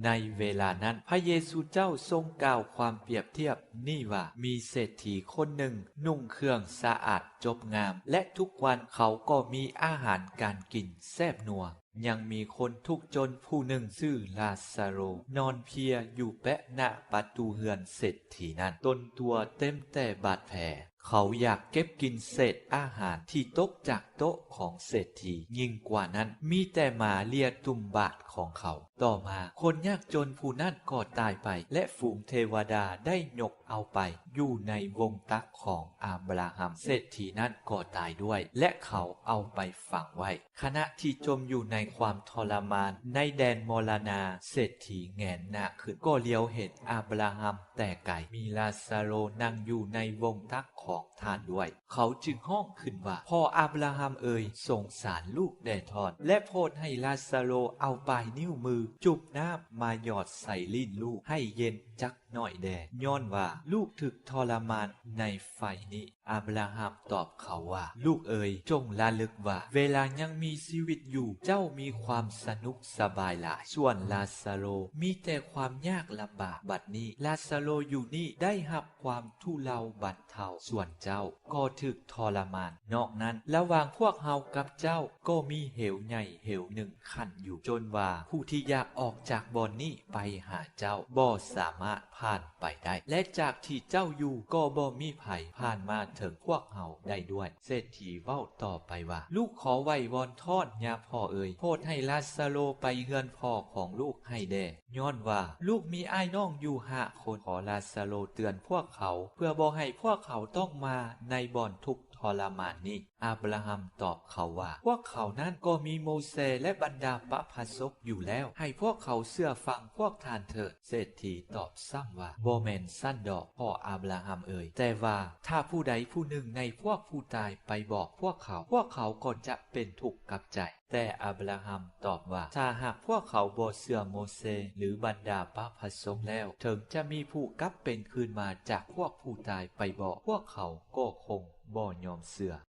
ในเวลานั้นพระเยซูเจ้าทรงกล่าวความเปรียบเทียบนี่ว่ามีเศรษฐีคนหนึ่งนุ่งเครื่องสะอาดจบงามและทุกวันเขาก็มีอาหารการกินแซ่บนัวยังมีคนทุกข์จนผู้หนึ่งชื่อลาซาโรนอนเพลียอยู่แปะหน้าประตูเฮือนเศรษฐีนั้นต้นตัวเต็มแต่บาดแผลเขาอยากเก็บกินเศษอาหารที่ตกจากโต๊ะของเศรษฐียิ่งกว่านั้นมีแต่หมาเลียตุ่มบาทของเขาต่อมาคนยากจนผู้นั้นก็ตายไปและฝูงเทวดาได้ยกเอาไปอยู่ในวงตักของอาบราฮัมเศรษฐีนั้นก็ตายด้วยและเขาเอาไปฝังไว้ขณะที่จมอยู่ในความทรมานในแดนมรณาเศรษฐีแงนหน้าขึ้นก็เลี้ยวเห็นอาบราฮัมแต่ไกลมีลาซาโรนั่งอยู่ในวงตักของท่านด้วยเขาจึงห้องขึ้นว่าพ่ออาบราฮัมเอ๋ยสงสารลูกแด่ทอนและโปรดให้ลาซาโรเอาปลายนิ้วมือจุบน้ำมาหยอดใส่ลิ้นลูกให้เย็นจักหน่อยแด่ย้อนว่าลูกถึกทรมานในไฟนี้อาบราฮัมตอบเขาว่าลูกเอ๋ยจงระลึกว่าเวลายังมีชีวิตอยู่เจ้ามีความสนุกสบายหลายส่วนลาซาโรมีแต่ความยากลำบากบัดนี้ลาซาโรอยู่นี่ได้รับความทุเลาบรรเทาส่วนเจ้าก็ถึกทรมานนอกนั้นระหว่างพวกเฮากับเจ้าก็มีเหวใหญ่เหวหนึ่งขั้นอยู่จนว่าผู้ที่อยากออกจากบ่อนนี้ไปหาเจ้าบ่สามารถผ่านไปได้และจากที่เจ้าอยู่ก็บ่มีไผผ่านมาถึงพวกเฮาได้ด้วยเศรษฐีเว้าต่อไปว่าลูกขอไหว้วอนทอดยาพ่อเอ๋ยโปรดให้ลาซาโรไปเฮือนพ่อของลูกให้แด่ย้อนว่าลูกมีอ้ายน้องอยู่5 คนขอลาซาโรเตือนพวกเขาเพื่อบ่ให้พวกเขาต้องมาในบ่อนทุกข์ทรมานนี้อาบราฮัมตอบเขาว่าพวกเขานั้นก็มีโมเสสและบรรดาปภาสกอยู่แล้วให้พวกเขาเชื่อฟังพวกท่านเถิดเศรษฐีตอบซ้ำว่าบ่แม่นสั้นดอกพ่ออาบราฮัมเอ๋ยแต่ว่าถ้าผู้ใดผู้หนึ่งในพวกผู้ตายไปบอกพวกเขาก็จะเป็นทุกข์กับใจแต่อาบราฮัมตอบว่าถ้าหากพวกเขาบ่เชื่อโมเสสหรือบรรดาปภาสกแล้วถึงจะมีผู้กลับเป็นคืนมาจากพวกผู้ตายไปบอกพวกเขาก็คงบ่ยอมเชื่อ